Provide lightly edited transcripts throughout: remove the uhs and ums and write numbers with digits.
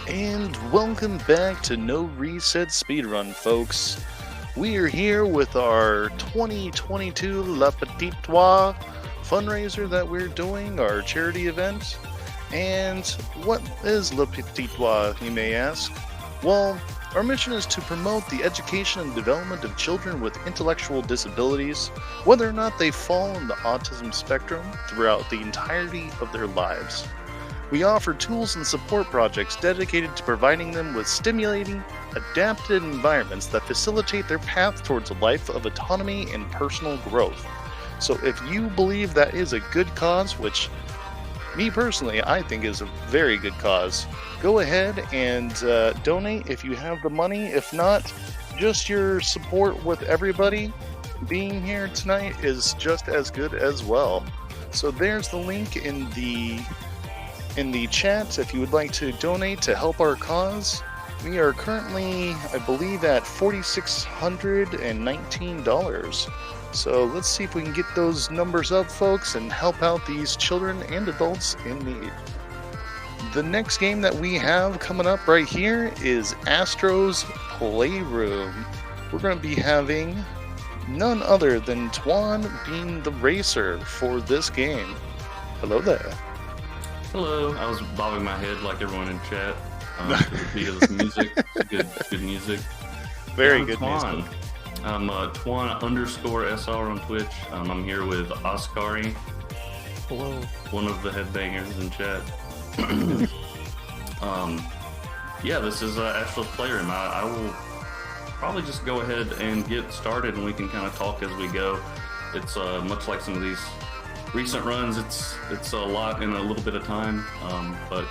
And welcome back to NoReset Speedrun, folks. We are here with our 2022 La Petite Trois fundraiser that we're doing, our charity event. And what is La Petite Trois, you may ask? Well, our mission is to promote the education and development of children with intellectual disabilities, whether or not they fall in the autism spectrum throughout the entirety of their lives. We offer tools and support projects dedicated to providing them with stimulating, adapted environments that facilitate their path towards a life of autonomy and personal growth. So if you believe that is a good cause, which me personally I think is a very good cause, go ahead and donate if you have the money. If not, just your support with everybody being here tonight is just as good as well. So there's the link in the chat if you would like to donate to help our cause. We are currently, I believe, at $4,619. So let's see if we can get those numbers up, folks, and help out these children and adults in need. The next game that we have coming up right here is Astro's Playroom. We're going to be having none other than Twan being the racer for this game. Hello there. Hello. I was bobbing my head like everyone in chat to the beat of this music. Good music. Very good music. I'm Twan_SR on Twitch. I'm here with Oscari. Hello. One of the headbangers in chat. Yeah, this is Astro's Playroom. I will probably just go ahead and get started, and we can kind of talk as we go. It's much like some of these recent runs. It's a lot in a little bit of time, but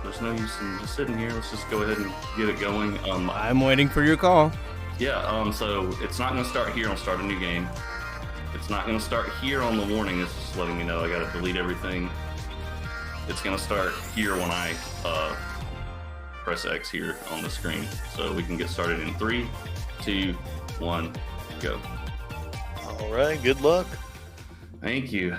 there's no use in just sitting here. Let's just go ahead and get it going. I'm waiting for your call. Yeah, so it's not going to start here. I'll start a new game. It's not going to start here on the warning. It's just letting me know I got to delete everything. It's going to start here when I press X here on the screen. So we can get started in 3, 2, 1, go. All right, good luck. Thank you.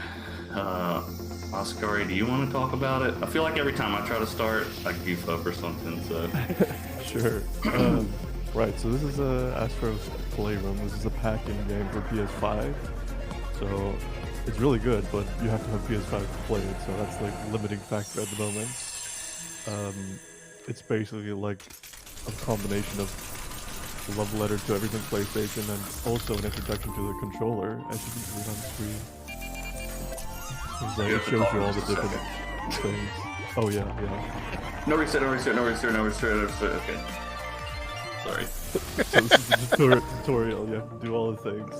Oscari, do you want to talk about it? I feel like every time I try to start, I goof up or something, so... Sure. Right, so this is Astro's Playroom. This is a pack-in game for PS5. So it's really good, but you have to have PS5 to play it, so that's like limiting factor at the moment. It's basically like a combination of a love letter to everything PlayStation and also an introduction to the controller, as you can see on the screen. It shows you all the different things. Oh yeah. No reset. Okay. Sorry. So this is a tutorial. You have to do all the things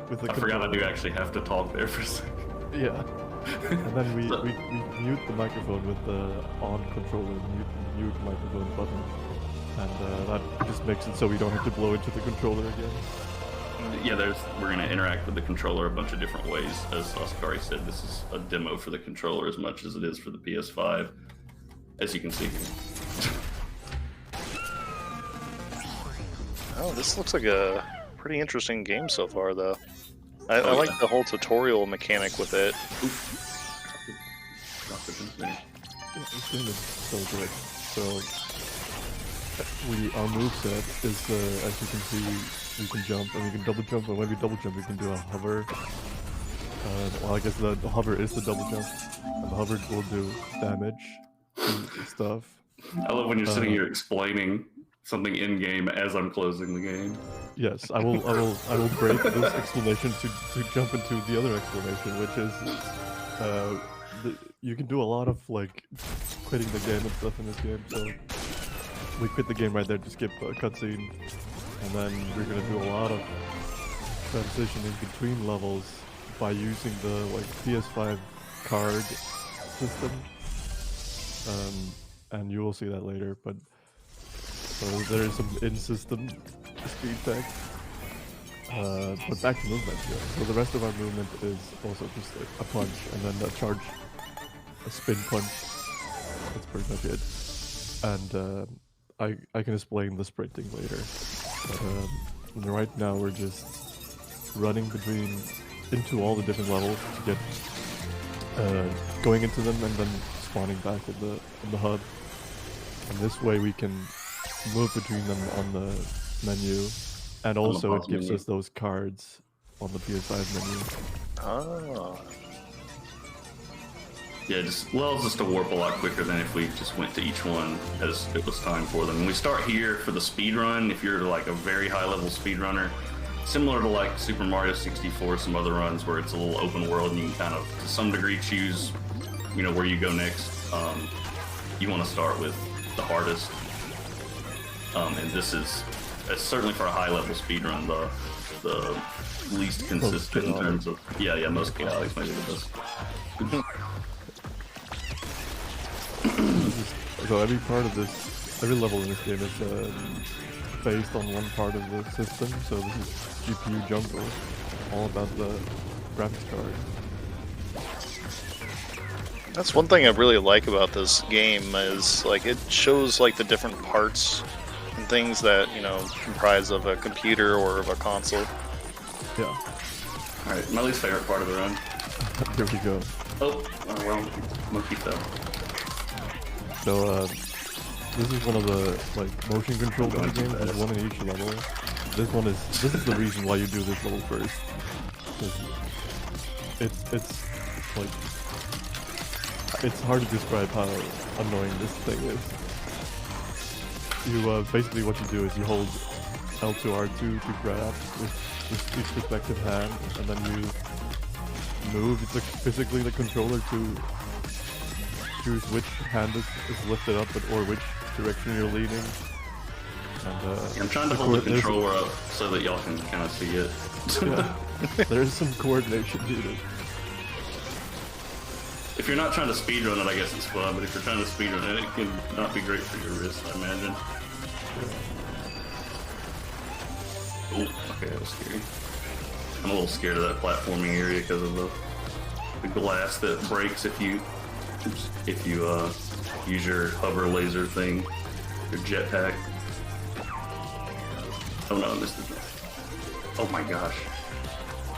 with the controller. I forgot I do actually have to talk there for a second. Yeah. And then we mute the microphone with the on controller, mute microphone button. And that just makes it so we don't have to blow into the controller again. Yeah, we're going to interact with the controller a bunch of different ways. As Oscari said, this is a demo for the controller as much as it is for the PS5, as you can see. Oh, this looks like a pretty interesting game so far, though. I like the whole tutorial mechanic with it. This game is so good. So, our moveset is, as you can see, we can jump and we can double jump, and when we double jump we can do a hover. Well, I guess the hover is the double jump, and the hover will do damage and stuff. I love when you're sitting here explaining something in game as I'm closing the game. Yes, I will break this explanation to jump into the other explanation, which is you can do a lot of like quitting the game and stuff in this game. So we quit the game right there to skip a cutscene, and then we're gonna do a lot of transitioning between levels by using the like PS5 card system, and you will see that later. But so there is some in-system speed tech. But back to movement here. So the rest of our movement is also just like a punch and then a charge, a spin punch. That's pretty much it. And I can explain the sprinting later. But right now we're just running into all the different levels to get going into them and then spawning back in the hub. And this way we can move between them on the menu, and also it gives us those cards on the PS5 menu. Oh. Yeah, just allows us to warp a lot quicker than if we just went to each one as it was time for them. And we start here for the speed run. If you're like a very high level speedrunner, similar to like Super Mario 64, some other runs where it's a little open world and you can kind of, to some degree, choose, you know, where you go next. You want to start with the hardest. And this is certainly for a high level speedrun, the least consistent in terms of, most chaotic, maybe the best. So every part of this, every level in this game is based on one part of the system. So this is GPU jungle, all about the graphics card. That's one thing I really like about this game is like it shows like the different parts and things that, you know, comprise of a computer or of a console. Yeah. Alright, my least favorite part of the run. Here we go. Oh well, monkey fell. So this is one of the like motion control games. There's one in each level. This is the reason why you do this level first. It's like it's hard to describe how annoying this thing is. You basically what you do is you hold L2 R2 to grab with each respective hand, and then you move. It's like physically the controller to choose which hand is lifted up or which direction you're leaning. And, I'm trying to hold the controller up so that y'all can kind of see it. Yeah, there's some coordination needed. If you're not trying to speedrun it, I guess it's fun, but if you're trying to speedrun it, it can not be great for your wrist, I imagine. Oh, okay, that was scary. I'm a little scared of that platforming area because of the glass that breaks if you use your hover laser thing, your jetpack. Oh no, I missed it. Oh my gosh.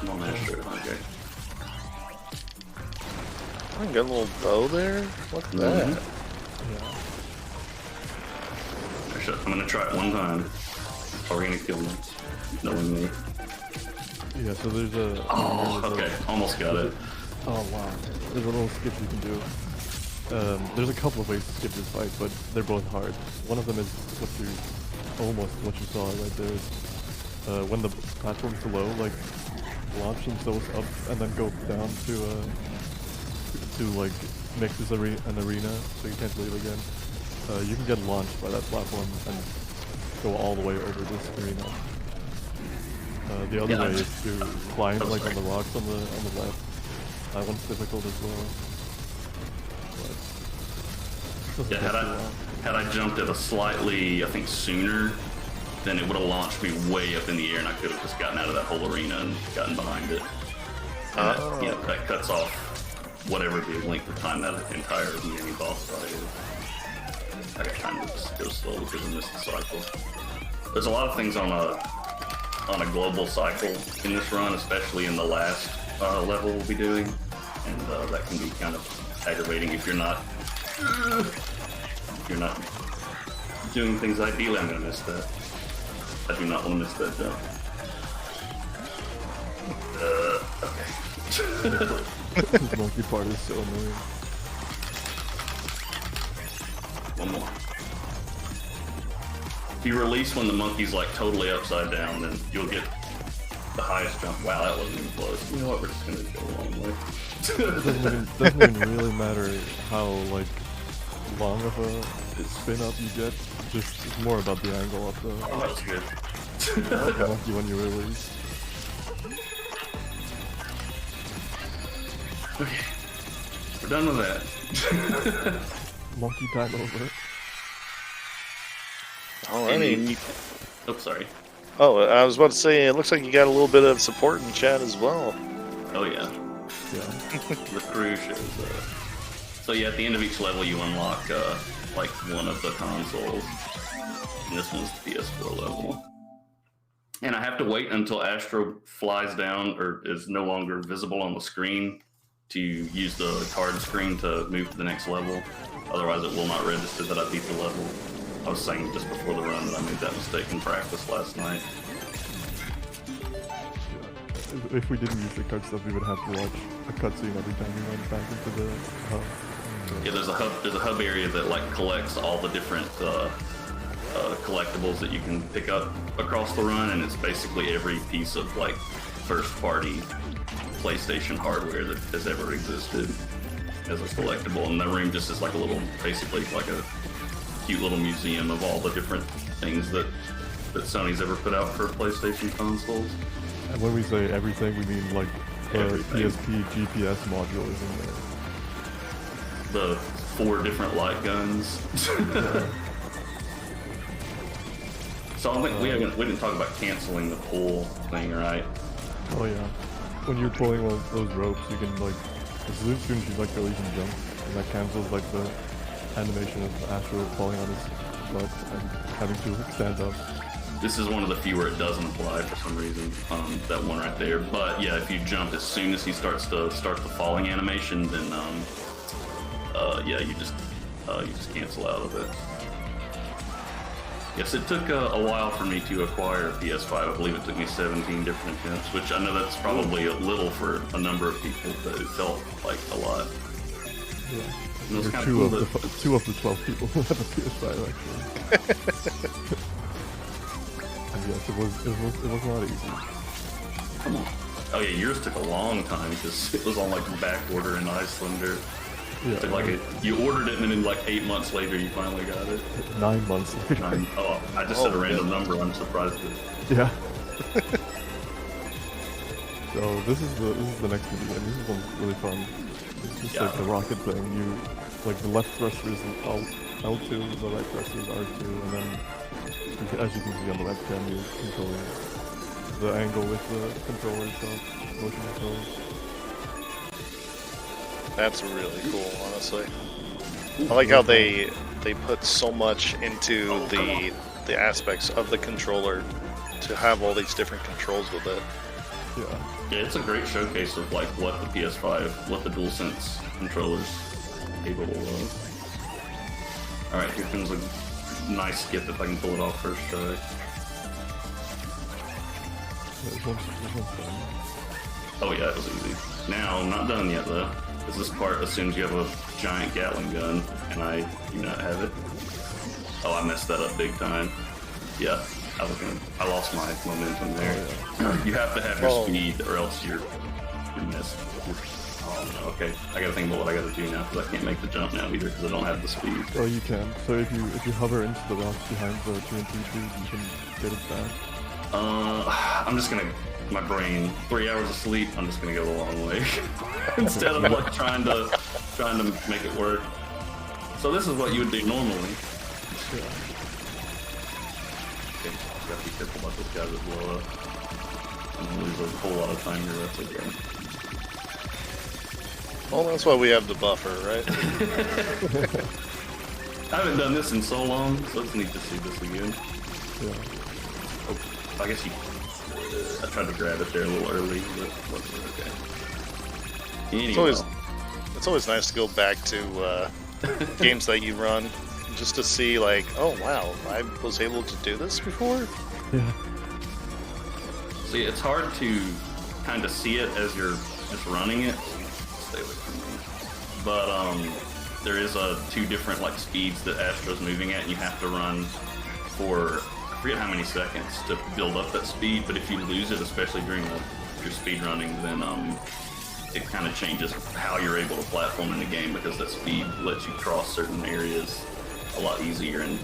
I'm on Astro, okay. I got a little bow there? Look at that. Yeah. I'm gonna try it one time. Probably gonna kill me. Knowing me. Yeah, so there's a... Oh, okay. Almost got it. Oh wow. There's a little skip you can do. There's a couple of ways to skip this fight, but they're both hard. One of them is what you saw right there is when the platform's low, like launch themselves up and then go down to like make this an arena so you can't leave again. You can get launched by that platform and go all the way over this arena. The other way is to climb like on the rocks on the left. That one's difficult as well. But had I jumped at a slightly, I think, sooner, then it would have launched me way up in the air, and I could have just gotten out of that whole arena and gotten behind it. And that cuts off whatever the length of time that entire mini boss fight is. I kind of just go slowly because I missed the cycle. There's a lot of things on a global cycle in this run, especially in the last level we'll be doing, and that can be kind of aggravating if you're not doing things ideally. I'm gonna miss that. I do not want to miss that jump. Okay. this monkey part is so annoying. One more. If you release when the monkey's like totally upside down, then you'll get the highest jump. Wow, that wasn't even close. You know what? We're just gonna go a long way. It doesn't even really matter how like long of a spin up you get. Just it's more about the angle of the Oh, that was good. monkey when you release. Okay, we're done with that. Monkey time over. Alrighty. Oh, sorry. Oh, I was about to say, it looks like you got a little bit of support in chat as well. Oh yeah. Yeah. The crew shows. So yeah, at the end of each level, you unlock like one of the consoles. And this one's the PS4 level. And I have to wait until Astro flies down or is no longer visible on the screen to use the card screen to move to the next level. Otherwise, it will not register that I beat the level. I was saying just before the run that I made that mistake in practice last night. If we didn't use the card stuff, we would have to watch a cutscene every time we went back into the hub. Yeah, there's a hub area that like collects all the different collectibles that you can pick up across the run, and it's basically every piece of like first-party PlayStation hardware that has ever existed as a collectible. And the room just is like a little, basically like a cute little museum of all the different things that Sony's ever put out for PlayStation consoles. And when we say everything, we mean like the Everything. PSP GPS module is in there. The 4 different light guns. So I don't think we didn't talk about canceling the pull thing, right? Oh yeah. When you're pulling those ropes, you can like, as soon as you like go, you can jump, and that cancels like the animation of Astro falling on his butt and having to stand up. This is one of the few where it doesn't apply for some reason. That one right there. But yeah, if you jump as soon as he starts the falling animation, then yeah, you just cancel out of it. Yes, it took a while for me to acquire a PS5. I believe it took me 17 different attempts, which I know that's probably a little for a number of people, but it felt like a lot. Yeah. And it was You're kind two of cool of that- the 12 people who have a PS5 actually. And yes, it was not easy. Come on. Oh yeah, yours took a long time because it was on like back order in Iceland. Or Yeah. took like you ordered it and then like 8 months later you finally got it. 9 months later. Oh, I just said a random number. I'm surprised that. Yeah. So this is the next video, and this is one really fun. It's just like the rocket thing. You like the left thruster is L2, the right thruster is R2, and then as you can see on the webcam, you're controlling the angle with the controller itself, motion controls. That's really cool, honestly. I like how they put so much into the aspects of the controller to have all these different controls with it. Yeah. Yeah, it's a great showcase of like what the PS5, what the DualSense controller's capable of. All right, here comes a nice skip if I can pull it off first try. This one's fun. Oh yeah, it was easy. Now, I'm not done yet though, because this part assumes you have a giant Gatling gun, and I do not have it. Oh, I messed that up big time. Yeah, I lost my momentum there. You have to have your speed, or else you're missed. Oh no, okay. I gotta think about what I gotta do now, because I can't make the jump now either, because I don't have the speed. Oh, you can. So if you hover into the rocks behind the TNT tube, you can get it back. I'm just gonna, my brain, 3 hours of sleep, I'm just gonna go the long way. Instead of like trying to make it work. So this is what you would do normally. Yeah. Okay, gotta be careful about those guys that blow up. I'm gonna lose a whole lot of time here, that's okay. Well, that's why we have the buffer, right? I haven't done this in so long, so it's neat to see this again. Yeah. Oh, I guess I tried to grab it there a little early, but wasn't okay. Anyway. It's always nice to go back to games that you run, just to see like, oh wow, I was able to do this before? Yeah. See, it's hard to kind of see it as you're just running it. Stay away from me. But there is 2 different like speeds that Astro's moving at, and you have to run for I forget how many seconds to build up that speed. But if you lose it, especially during your speed running, then it kind of changes how you're able to platform in the game, because that speed lets you cross certain areas a lot easier, and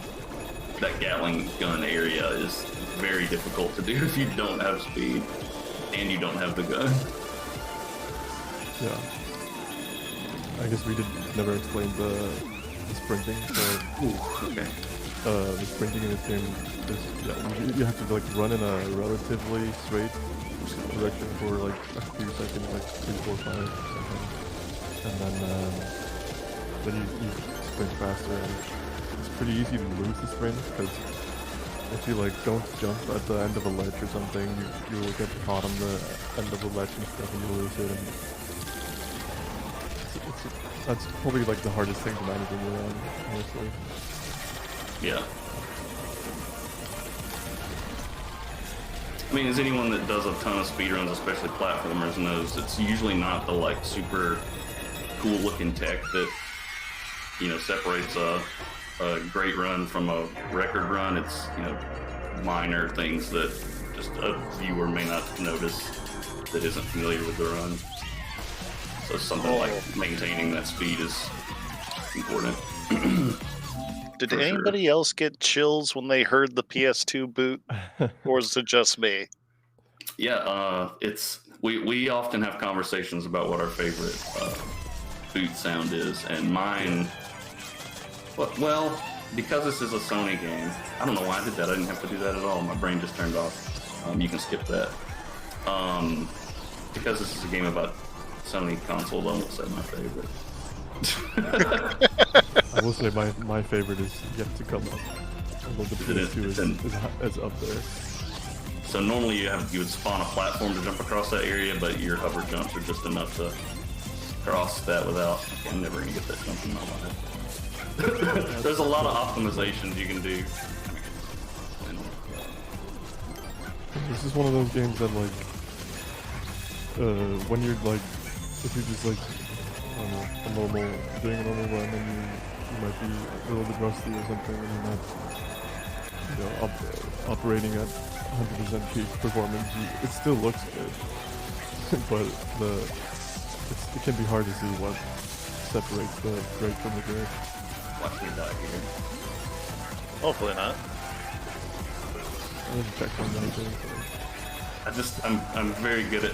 that Gatling gun area is very difficult to do if you don't have speed and you don't have the gun. Yeah. I guess we never explained the sprinting. So, Okay. the sprinting in this game is you have to like run in a relatively straight direction for like a few seconds, like 3, 4, 5 seconds, and then you sprint faster. And it's pretty easy to lose the sprint, because if you like don't jump at the end of a ledge or something, you will get caught on the end of the ledge and stuff, and you lose it. And That's probably like the hardest thing to manage in your own, honestly. Yeah. I mean, as anyone that does a ton of speedruns, especially platformers, knows, it's usually not the like super cool looking tech that, you know, separates a great run from a record run. It's, you know, minor things that just a viewer may not notice that isn't familiar with the run. So something like maintaining that speed is important. Did anybody else get chills when they heard the PS2 boot, or was it just me? Yeah, we often have conversations about what our favorite boot sound is, and mine. Well, because this is a Sony game, I don't know why I did that. I didn't have to do that at all. My brain just turned off. You can skip that. Because this is a game about Sony consoles, I won't say my favorite. I will say my favorite is yet to come up. Although the PS2 is up there. So normally you would spawn a platform to jump across that area, but your hover jumps are just enough to cross that without. Okay, I'm never gonna get that jump in my life. There's a lot of optimizations you can do. This is one of those games that like, when you're like, if you're just like, I don't know, doing a normal run, and you might be a little bit rusty or something, and you're not, you know, operating at 100% peak performance. It still looks good, but it can be hard to see what separates the great from the good. Watch me die here. Hopefully not. I didn't check on that. I'm very good at.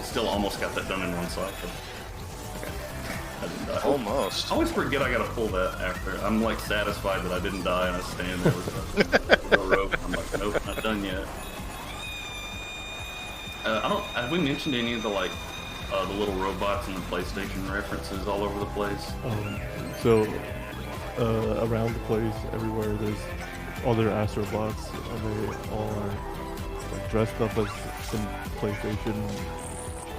Still almost got that done in one cycle. Okay. I didn't die. Almost. I always forget I gotta pull that after. I'm like satisfied that I didn't die, and I stand there with a rope. I'm like, nope, not done yet. Have we mentioned any of the like the little robots and the PlayStation references all over the place? Around the place, everywhere, there's other Astro bots, and they all are like dressed up as some PlayStation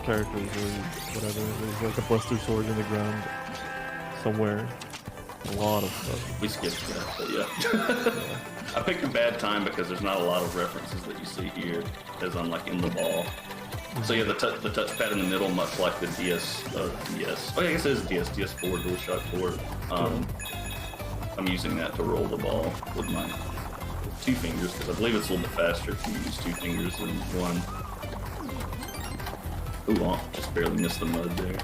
characters or whatever. There's like a Buster Sword in the ground somewhere. A lot of stuff. We skipped that, but yeah. I picked a bad time because there's not a lot of references that you see here, as I'm like in the ball. So yeah, the touchpad in the middle, much like the DS. Oh yeah, I guess it is DS4, DualShock 4. I'm using that to roll the ball with my 2 fingers, because I believe it's a little bit faster if you use 2 fingers than 1. Ooh, I just barely missed the mud there.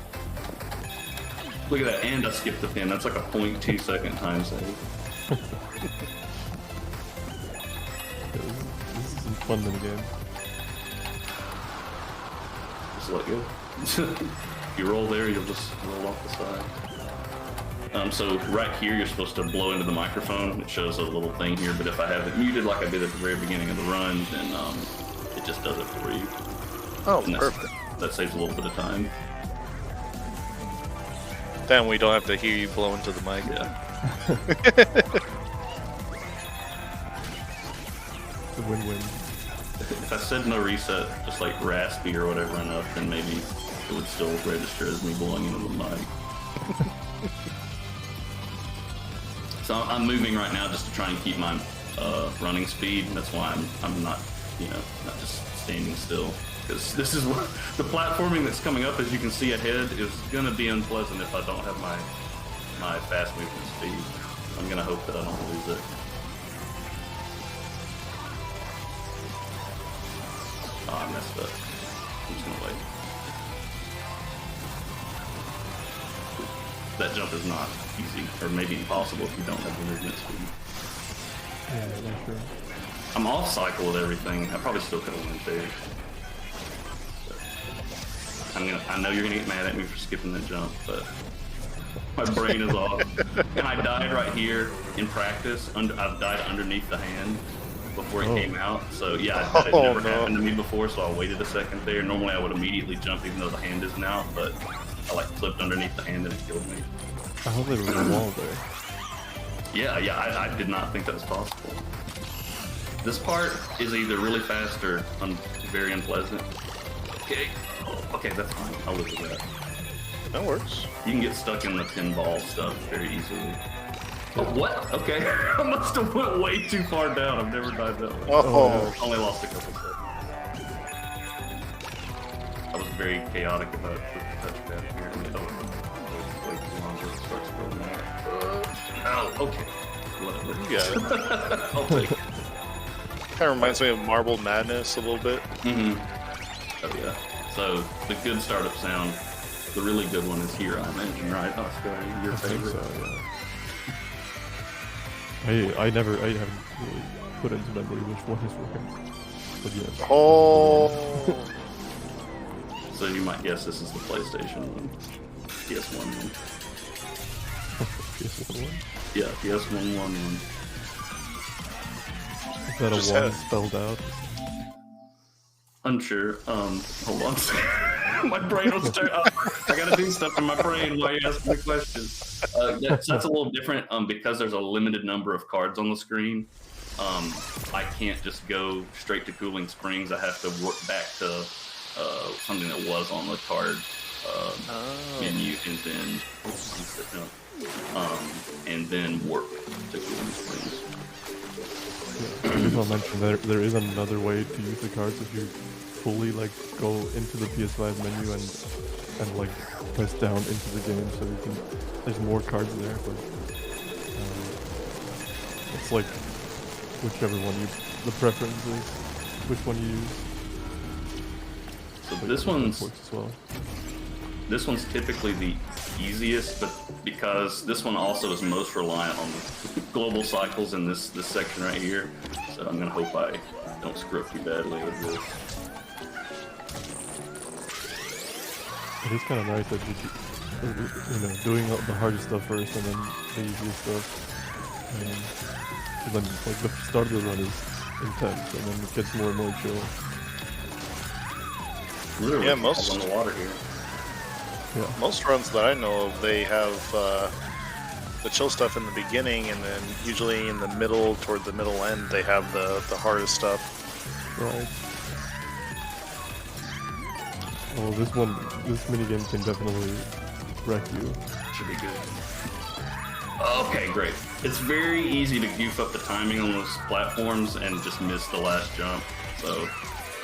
Look at that, and I skipped the pin. That's like a 0.2 second time save. This is some fun minigame. Just let go. If you roll there, you'll just roll off the side. So right here, you're supposed to blow into the microphone. It shows a little thing here, but if I have it muted like I did at the very beginning of the run, then it just does it for you. Oh, perfect. That saves a little bit of time. Then we don't have to hear you blow into the mic. Yeah. It's a win-win. If I said no reset, just like raspy or whatever enough, then maybe it would still register as me blowing into the mic. So I'm moving right now just to try and keep my running speed. That's why I'm not, not just standing still. Because this is what the platforming that's coming up, as you can see ahead, is going to be unpleasant if I don't have my fast movement speed. I'm going to hope that I don't lose it. Oh, I messed up. I'm just going to wait. That jump is not easy, or maybe impossible if you don't have the movement speed. Yeah, not sure. I'm off cycle with everything. I probably still could have went there. I know you're gonna get mad at me for skipping that jump, but my brain is off. And I died right here in practice. I've died underneath the hand before it came out. So yeah, that had never happened to me before. So I waited a second there. Normally I would immediately jump even though the hand isn't out, but I like flipped underneath the hand and it killed me. I hope there was a wall there. Yeah, I did not think that was possible. This part is either really fast or very unpleasant. Okay. Okay, that's fine. I'll live with that. That works. You can get stuck in the pinball stuff very easily. Oh, what? Okay. I must have went way too far down. I've never died that way. Oh. Only lost a couple seconds. I was very chaotic about the touchpad here. Way too long till it starts going out. Oh, okay. Whatever. Yeah. I'll take it. Kind of reminds me of Marble Madness a little bit. Mm-hmm. Oh, yeah. So, the good startup sound, the really good one is here, I imagine, right? Astro, your I think favorite? so, yeah. I haven't really put into memory which one is where. But yes. Oh. So you might guess this is the PlayStation one. PS1 one. PS1 one? Yeah, PS1 one. Is that Just a one had- spelled out? Unsure. Hold on. My brain was I gotta do stuff in my brain while you ask me the question. That's a little different because there's a limited number of cards on the screen. I can't just go straight to Cooling Springs. I have to work back to something that was on the card menu, and then work to Cooling Springs. Yeah. I'll mention there is another way to use the cards if you fully like go into the PS5 menu and like press down into the game, so you can. There's more cards there, but it's like whichever one the preference is, which one you use. So But this yeah, one's works as well. This one's typically the easiest, but because this one also is most reliant on the global cycles in this section right here, so I'm gonna hope I don't screw up too badly with this. It is kind of nice that you know, doing the hardest stuff first and then the easiest stuff. And then like the start of the run is intense, and then it gets more and more chill. Literally, Yeah, most- on the water here. Yeah. Most runs that I know of, they have the chill stuff in the beginning, and then usually in the middle, toward the middle end, they have the hardest stuff. Right. Well, this minigame can definitely wreck you. Should be good. Okay, great. It's very easy to goof up the timing on those platforms and just miss the last jump. So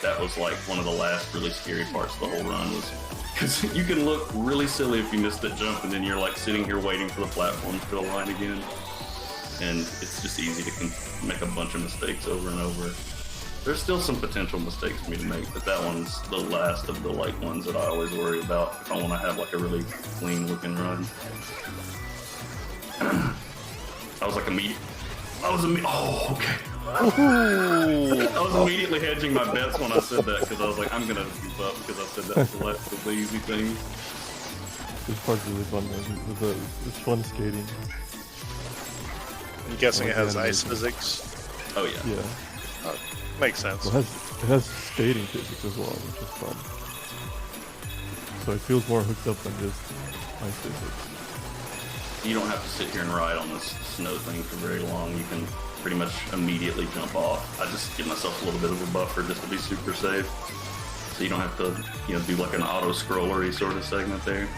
that was like one of the last really scary parts of the whole run, was because you can look really silly if you miss that jump, and then you're like sitting here waiting for the platform to align again. And it's just easy to make a bunch of mistakes over and over. There's still some potential mistakes for me to make, but that one's the last of the like ones that I always worry about if I want to have like a really clean looking run. I was okay. I was immediately hedging my bets when I said that, because I was like, I'm gonna goof up because I said that's the last of the easy things. This part's really fun, man. It's fun skating. I'm guessing it has Like ice animation. physics. Oh yeah. Yeah. Makes sense. Well, it has skating physics as well, which is fun. So it feels more hooked up than just ice physics. You don't have to sit here and ride on this snow thing for very long. You can pretty much immediately jump off. I just give myself a little bit of a buffer just to be super safe, so you don't have to, do like an auto scrollery sort of segment there.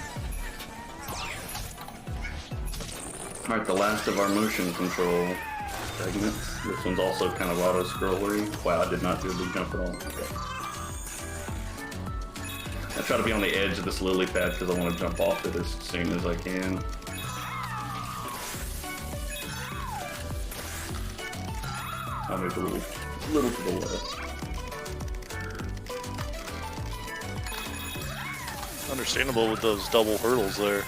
All right, the last of our motion control segments. This one's also kind of auto scrollery. Wow, I did not do a big jump at all. Okay. I try to be on the edge of this lily pad because I want to jump off it as soon as I can. I'll move a little to the left. Understandable with those double hurdles there.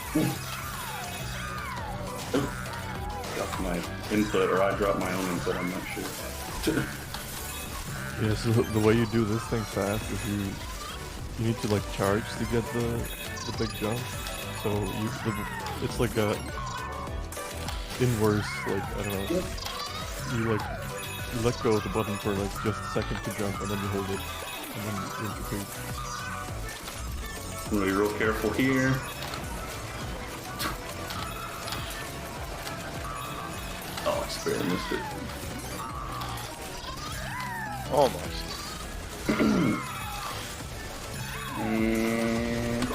Dropped my input, or I dropped my own input, I'm not sure. Yeah, so the way you do this thing fast is you need to like charge to get the big jump. So it's like a inverse, like, I don't know. You let go of the button for like just a second to jump, and then you hold it, and then you repeat. I'm gonna be real careful here. Oh, I just barely missed it. Almost. And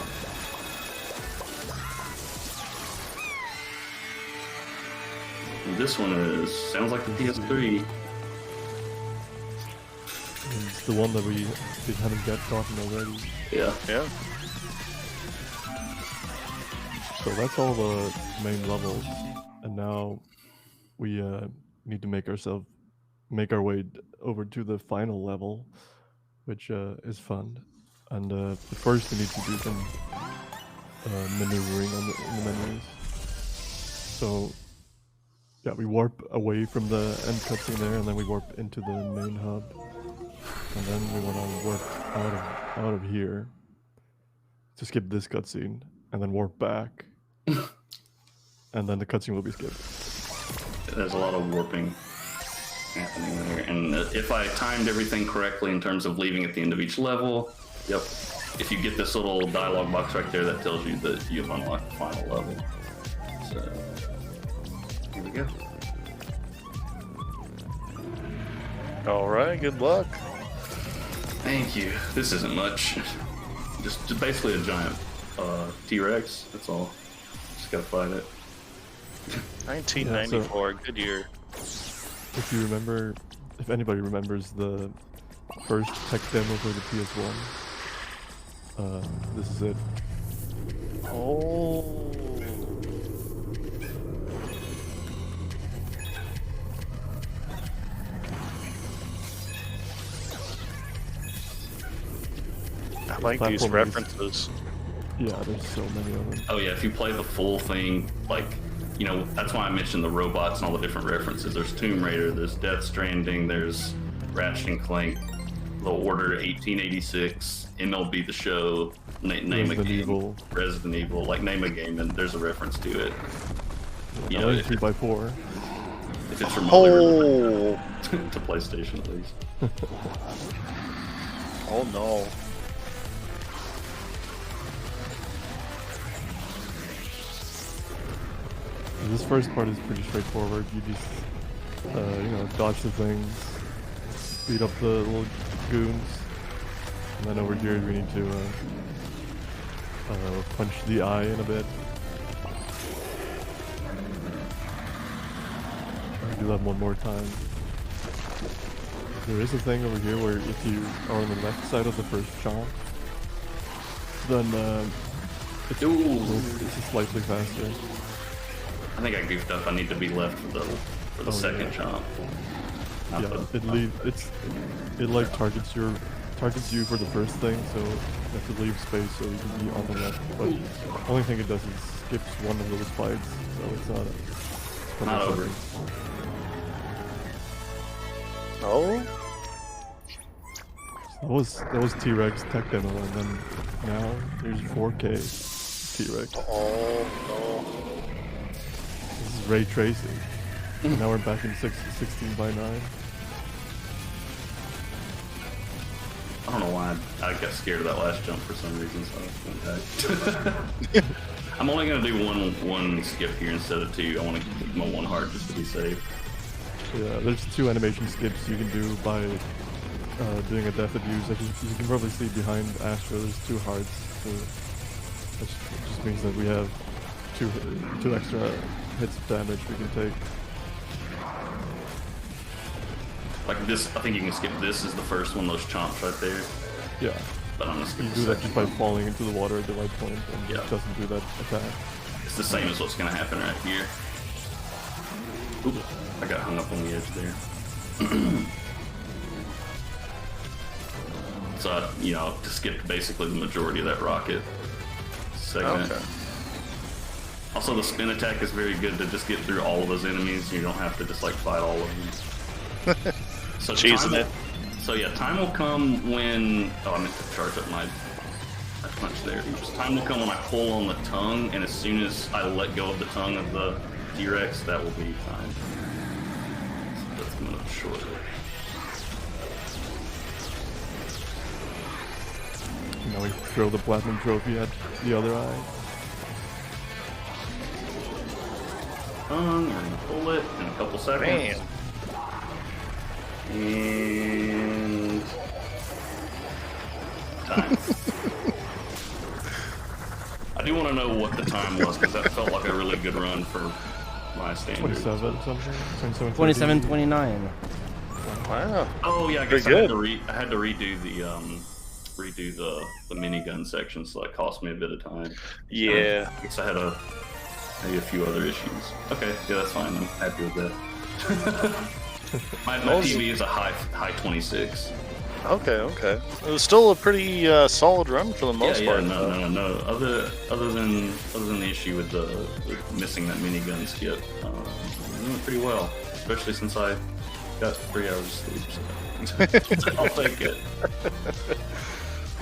this one is. Sounds like the PS3. It's the one that we haven't gotten already. Yeah. Yeah. So that's all the main levels, and now we need to make our way over to the final level, which is fun. And but first we need to do some maneuvering in the menus. So yeah, we warp away from the end cutscene there, and then we warp into the main hub, and then we want to warp out of here to skip this cutscene, and then warp back, and then the cutscene will be skipped. There's a lot of warping happening there, and if I timed everything correctly in terms of leaving at the end of each level, yep. If you get this little dialogue box right there, that tells you that you've unlocked the final level. So here we go. All right. Good luck. Thank you. This isn't much. Just basically a giant T-Rex. That's all. Just gotta fight it. 1994. Good year. If you remember, if anybody remembers the first tech demo for the PS1, this is it. Oh. I like these Platform references. Yeah, there's so many of them. Oh yeah, if you play the full thing, like, you know, that's why I mentioned the robots and all the different references. There's Tomb Raider, there's Death Stranding, there's Ratchet and Clank, The Order 1886, MLB The Show, name Resident a game, Evil. Resident Evil, like name a game and there's a reference to it. You know, Only if 3x4. it's remotely Oh. relevant to PlayStation, at least. Oh no. This first part is pretty straightforward. You just, dodge the things, beat up the little goons, and then over here we need to punch the eye in a bit. I'll do that one more time. There is a thing over here where if you are on the left side of the first chomp, then it's slightly faster. I think I goofed up. I need to be left for the second chomp. Not Yeah, the- it like targets you for the first thing, so you have to leave space so you can be on the left. But the only thing it does is skips one of those fights, so it's Not over. Oh. That was T-Rex tech demo, and then now there's 4K T-Rex. Oh no. This is ray tracing. And now we're back in 16:9. I don't know why I got scared of that last jump for some reason, so I went back. I'm only gonna do one skip here instead of two. I want to keep my one heart just to be safe. Yeah, there's 2 animation skips you can do by doing a death abuse. Like you can probably see behind Astro, there's 2 hearts. So that just means that we have two extra hits of damage we can take. Like this, I think you can skip this as the first one, those chomps right there. Yeah, But I'm gonna skip you the do that second just by one. falling into the water at the right point, and Yeah. it doesn't do that attack. It's the same as what's gonna happen right here. Oop, I got hung up on the edge there. So, to skip basically the majority of that rocket segment. Okay. Also, the spin attack is very good to just get through all of those enemies. You don't have to just like fight all of them. So Cheesing it. So yeah, time will come when. Oh, I meant to charge up my punch there. Time will come when I pull on the tongue, and as soon as I let go of the tongue of the T-Rex, that will be time. So that's coming up shortly. Now we throw the platinum trophy at the other eye. Tongue, and pull it in a couple seconds. Man. And time. I do want to know what the time was, because that felt like a really good run for my standard. 27 something? 27, 27, 30. 29. Wow. Oh yeah, I guess Pretty I good. had to redo the minigun section, so that cost me a bit of time. Yeah. I guess I had maybe a few other issues. Okay, yeah, that's fine. I'm happy with that. my PB is a high 26. Okay. It was still a pretty solid run for the most part. No. Other than the issue with missing that minigun skip, it went pretty well. Especially since I got 3 hours of sleep. So I'll take it.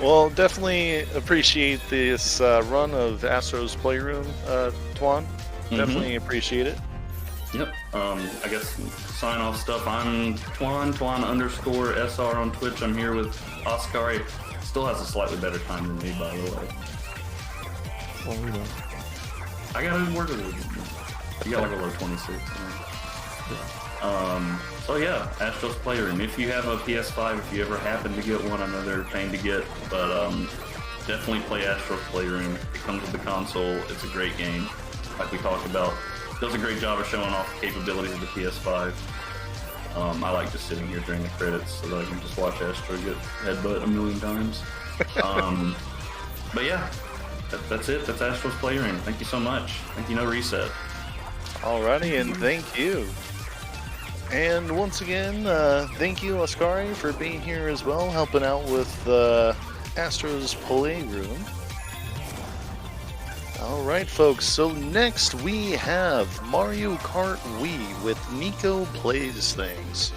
Well, definitely appreciate this run of Astro's Playroom, Twan. Definitely appreciate it. Yep. I guess sign off stuff. I'm Twan _SR on Twitch. I'm here with Oscar. Still has a slightly better time than me, by the way. Well, you know. I got to work with it. You got like a low 26. So yeah, Astro's Playroom. If you have a PS5, if you ever happen to get one, I know they're a pain to get, but definitely play Astro's Playroom. It comes with the console. It's a great game. Like we talked about, does a great job of showing off the capabilities of the PS5. I like just sitting here during the credits so that I can just watch Astro get headbutt a million times. But yeah, that's it. That's Astro's Playroom. Thank you so much. Thank you, NoReset. Alrighty, and thank you. And once again, thank you, Ascari, for being here as well, helping out with Astro's Playroom. Alright, folks, so next we have Mario Kart Wii with Nico Plays Things.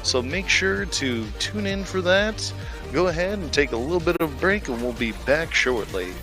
So make sure to tune in for that. Go ahead and take a little bit of a break, and we'll be back shortly.